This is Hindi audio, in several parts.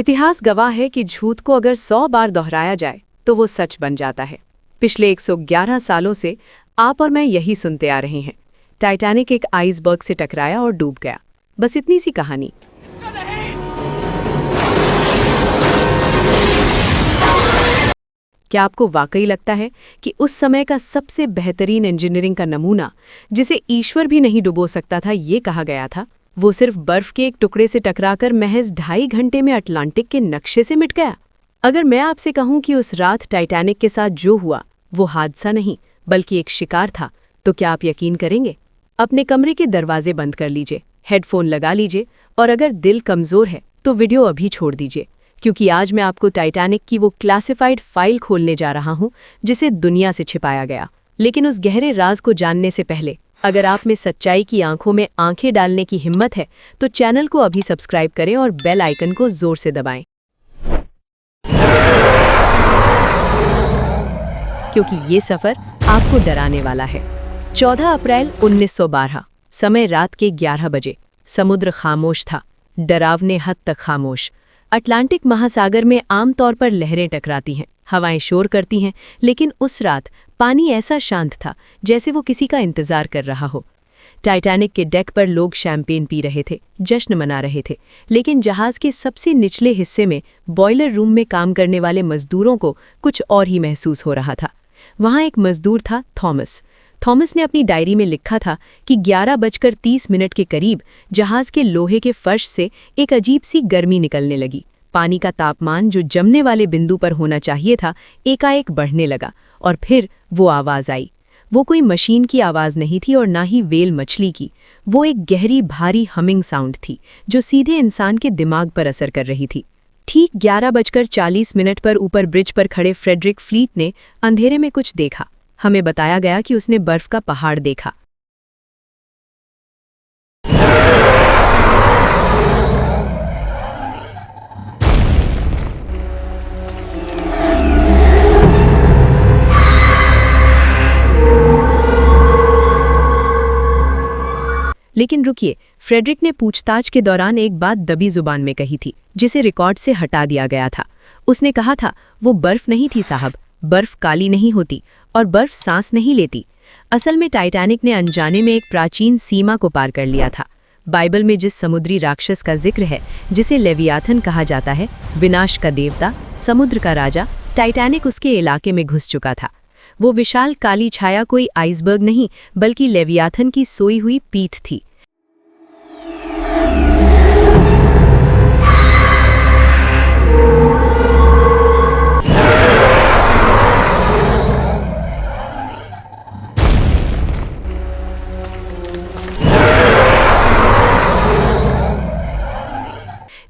इतिहास गवाह है कि झूठ को अगर 100 बार दोहराया जाए तो वो सच बन जाता है। पिछले 111 सालों से आप और मैं यही सुनते आ रहे हैं। टाइटैनिक एक आइसबर्ग से टकराया और डूब गया। बस इतनी सी कहानी। क्या आपको वाकई लगता है कि उस समय का सबसे बेहतरीन इंजीनियरिंग का नमूना, जिसे ईश्वर भी नहीं डुबो सकता था, ये कहा गया था, वो सिर्फ बर्फ के एक टुकड़े से टकराकर महज 2.5 घंटे में अटलांटिक के नक्शे से मिट गया? अगर मैं आपसे कहूं कि उस रात टाइटैनिक के साथ जो हुआ वो हादसा नहीं बल्कि एक शिकार था, तो क्या आप यकीन करेंगे? अपने कमरे के दरवाजे बंद कर लीजिए, हेडफोन लगा लीजिए और अगर दिल कमज़ोर है तो वीडियो अभी छोड़ दीजिए, क्योंकि आज मैं आपको टाइटैनिक की वो क्लासिफाइड फाइल खोलने जा रहा हूं जिसे दुनिया से छिपाया गया। लेकिन उस गहरे राज को जानने से पहले, अगर आप में सच्चाई की आंखों में आंखें डालने की हिम्मत है तो चैनल को अभी सब्सक्राइब करें और बेल आइकन को जोर से दबाएं, क्योंकि ये सफर आपको डराने वाला है। 14 अप्रैल 1912, समय रात के 11 बजे। समुद्र खामोश था, डरावने हद तक खामोश। अटलांटिक महासागर में आमतौर पर लहरें टकराती हैं, हवाएं शोर करती हैं, लेकिन उस रात पानी ऐसा शांत था जैसे वो किसी का इंतजार कर रहा हो। टाइटैनिक के डेक पर लोग शैंपेन पी रहे थे, जश्न मना रहे थे, लेकिन जहाज के सबसे निचले हिस्से में बॉयलर रूम में काम करने वाले मजदूरों को कुछ और ही महसूस हो रहा था। वहाँ एक मजदूर था, थॉमस। थॉमस ने अपनी डायरी में लिखा था कि 11:30 के करीब जहाज के लोहे के फर्श से एक अजीब सी गर्मी निकलने लगी। पानी का तापमान जो जमने वाले बिंदु पर होना चाहिए था, एकाएक बढ़ने लगा और फिर वो आवाज़ आई। वो कोई मशीन की आवाज़ नहीं थी और ना ही व्हेल मछली की। वो एक गहरी भारी हमिंग साउंड थी जो सीधे इंसान के दिमाग पर असर कर रही थी। ठीक 11:40 पर ऊपर ब्रिज पर खड़े फ्रेडरिक फ्लीट ने अंधेरे में कुछ देखा। हमें बताया गया कि उसने बर्फ का पहाड़ देखा। लेकिन रुकिए, फ्रेडरिक ने पूछताछ के दौरान एक बात दबी जुबान में कही थी जिसे रिकॉर्ड से हटा दिया गया था। उसने कहा था, वो बर्फ नहीं थी साहब, बर्फ काली नहीं होती और बर्फ सांस नहीं लेती। असल में टाइटैनिक ने अनजाने में एक प्राचीन सीमा को पार कर लिया था। बाइबल में जिस समुद्री राक्षस का जिक्र है, जिसे लेवियाथन कहा जाता है, विनाश का देवता, समुद्र का राजा, टाइटैनिक उसके इलाके में घुस चुका था। वो विशाल काली छाया कोई आइसबर्ग नहीं बल्कि लेवियाथन की सोई हुई पीठ थी।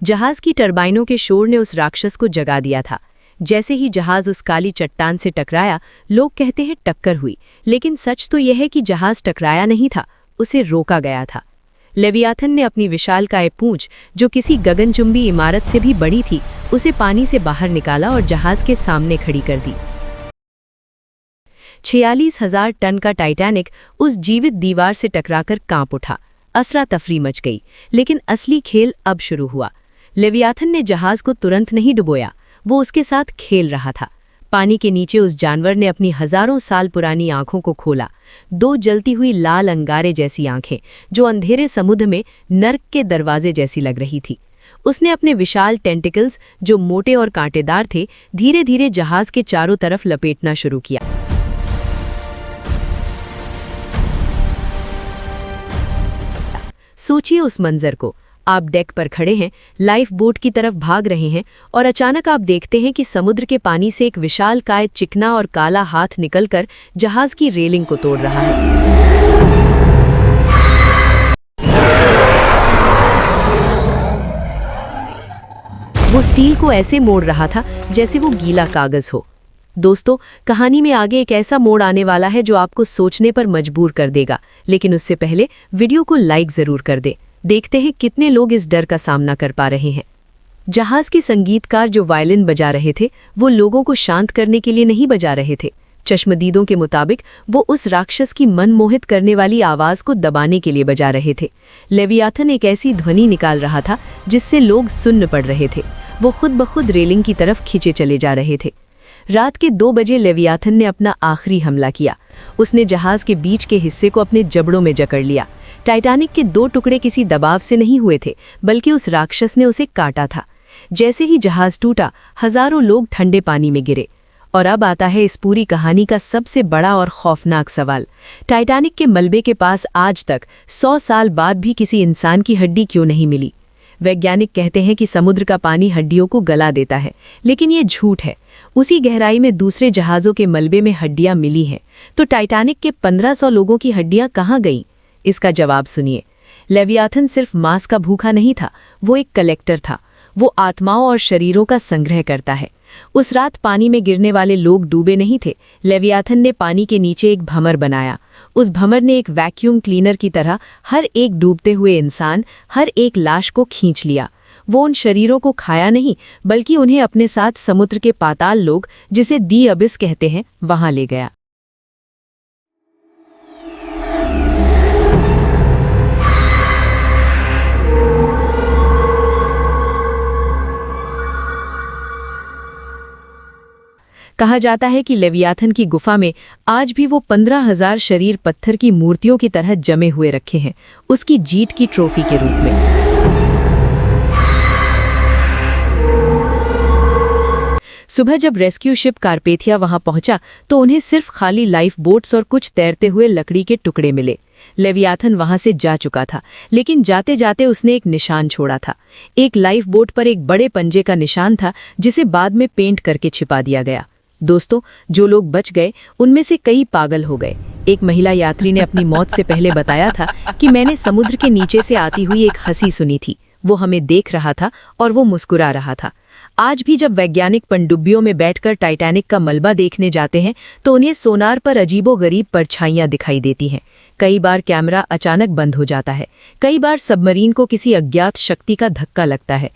जहाज की टरबाइनों के शोर ने उस राक्षस को जगा दिया था। जैसे ही जहाज उस काली चट्टान से टकराया, लोग कहते हैं टक्कर हुई, लेकिन सच तो यह है कि जहाज टकराया नहीं था, उसे रोका गया था। लेवियाथन ने अपनी विशालकाय पूंछ, जो किसी गगनचुंबी इमारत से भी बड़ी थी, उसे पानी से बाहर निकाला और जहाज के सामने खड़ी कर दी। 46,000 टन का टाइटैनिक उस जीवित दीवार से टकराकर कांप उठा। असरा तफरी मच गई, लेकिन असली खेल अब शुरू हुआ। लेवियाथन ने जहाज को तुरंत नहीं डुबोया, वो उसके साथ खेल रहा था। पानी के नीचे उस जानवर ने अपनी हजारों साल पुरानी आंखों को खोला, 2 जलती हुई लाल अंगारे जैसी आंखें जो अंधेरे समुद्र में नर्क के दरवाजे जैसी लग रही थी। उसने अपने विशाल टेंटिकल्स, जो मोटे और कांटेदार थे, धीरे धीरे जहाज के चारों तरफ लपेटना शुरू किया। सोचिए उस मंजर को। आप डेक पर खड़े हैं, लाइफ बोट की तरफ भाग रहे हैं और अचानक आप देखते हैं कि समुद्र के पानी से एक विशालकाय चिकना और काला हाथ निकलकर जहाज की रेलिंग को तोड़ रहा है। वो स्टील को ऐसे मोड़ रहा था जैसे वो गीला कागज हो। दोस्तों, कहानी में आगे एक ऐसा मोड़ आने वाला है जो आपको सोचने पर मजबूर कर देगा, लेकिन उससे पहले वीडियो को लाइक जरूर कर दे। देखते हैं कितने लोग इस डर का सामना कर पा रहे हैं। जहाज के संगीतकार जो वायलिन बजा रहे थे, वो लोगों को शांत करने के लिए नहीं बजा रहे थे। चश्मदीदों के मुताबिक वो उस राक्षस की मन मोहित करने वाली आवाज को दबाने के लिए बजा रहे थे। लेवियाथन एक ऐसी ध्वनि निकाल रहा था जिससे लोग सुन्न पड़ रहे थे। वो खुद ब खुद रेलिंग की तरफ खींचे चले जा रहे थे। रात के 2 बजे लेवियाथन ने अपना आखिरी हमला किया। उसने जहाज के बीच के हिस्से को अपने जबड़ों में जकड़ लिया। टाइटैनिक के 2 टुकड़े किसी दबाव से नहीं हुए थे, बल्कि उस राक्षस ने उसे काटा था। जैसे ही जहाज टूटा, हजारों लोग ठंडे पानी में गिरे। और अब आता है इस पूरी कहानी का सबसे बड़ा और खौफनाक सवाल। टाइटैनिक के मलबे के पास आज तक 100 साल बाद भी किसी इंसान की हड्डी क्यों नहीं मिली? वैज्ञानिक कहते हैं कि समुद्र का पानी हड्डियों को गला देता है, लेकिन ये झूठ है। उसी गहराई में दूसरे जहाज़ों के मलबे में हड्डियां मिली हैं। तो टाइटैनिक के 1500 लोगों की हड्डियां कहाँ गईं? इसका जवाब सुनिए। लेवियाथन सिर्फ मांस का भूखा नहीं था, वो एक कलेक्टर था। वो आत्माओं और शरीरों का संग्रह करता है। उस रात पानी में गिरने वाले लोग डूबे नहीं थे। लेवियाथन ने पानी के नीचे एक भंवर बनाया। उस भंवर ने एक वैक्यूम क्लीनर की तरह हर एक डूबते हुए इंसान, हर एक लाश को खींच लिया। वो उन शरीरों को खाया नहीं, बल्कि उन्हें अपने साथ समुद्र के पाताल लोग, जिसे दी अबिस कहते हैं, वहां ले गया। कहा जाता है कि लेवियाथन की गुफा में आज भी वो 15,000 शरीर पत्थर की मूर्तियों की तरह जमे हुए रखे हैं, उसकी जीत की ट्रॉफी के रूप में। सुबह जब रेस्क्यू शिप कारपेथिया वहां पहुंचा तो उन्हें सिर्फ खाली लाइफ बोट्स और कुछ तैरते हुए लकड़ी के टुकड़े मिले। लेवियाथन वहां से जा चुका था, लेकिन जाते जाते उसने एक निशान छोड़ा था। एक लाइफ बोट पर एक बड़े पंजे का निशान था, जिसे बाद में पेंट करके छिपा दिया गया। दोस्तों, जो लोग बच गए उनमें से कई पागल हो गए। एक महिला यात्री ने अपनी मौत से पहले बताया था कि मैंने समुद्र के नीचे से आती हुई एक हंसी सुनी थी। वो हमें देख रहा था और वो मुस्कुरा रहा था। आज भी जब वैज्ञानिक पनडुब्बियों में बैठकर टाइटैनिक का मलबा देखने जाते हैं तो उन्हें सोनार पर अजीबोगरीब परछाइयां दिखाई देती हैं। कई बार कैमरा अचानक बंद हो जाता है, कई बार सबमरीन को किसी अज्ञात शक्ति का धक्का लगता है।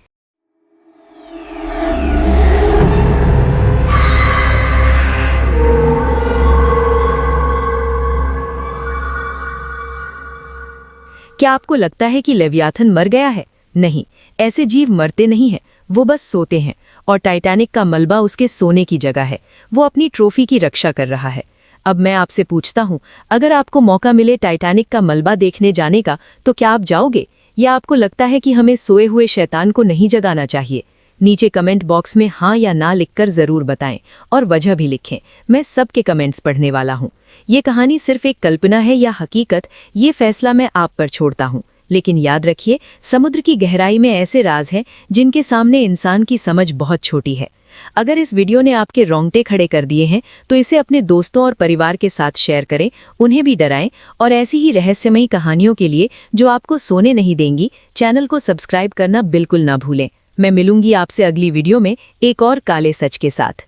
क्या आपको लगता है कि लेवियाथन मर गया है? नहीं, ऐसे जीव मरते नहीं हैं, वो बस सोते हैं। और टाइटैनिक का मलबा उसके सोने की जगह है। वो अपनी ट्रॉफी की रक्षा कर रहा है। अब मैं आपसे पूछता हूँ, अगर आपको मौका मिले टाइटैनिक का मलबा देखने जाने का, तो क्या आप जाओगे? या आपको लगता है कि हमें सोए हुए शैतान को नहीं जगाना चाहिए? नीचे कमेंट बॉक्स में हाँ या ना लिखकर जरूर बताएं, और वजह भी लिखें। मैं सबके कमेंट्स पढ़ने वाला हूँ। ये कहानी सिर्फ एक कल्पना है या हकीकत, ये फैसला मैं आप पर छोड़ता हूँ। लेकिन याद रखिए, समुद्र की गहराई में ऐसे राज हैं जिनके सामने इंसान की समझ बहुत छोटी है। अगर इस वीडियो ने आपके रोंगटे खड़े कर दिए हैं तो इसे अपने दोस्तों और परिवार के साथ शेयर करें, उन्हें भी डराएं। और ऐसी ही रहस्यमयी कहानियों के लिए जो आपको सोने नहीं देंगी, चैनल को सब्सक्राइब करना बिल्कुल ना भूलें। मैं मिलूंगी आपसे अगली वीडियो में एक और काले सच के साथ।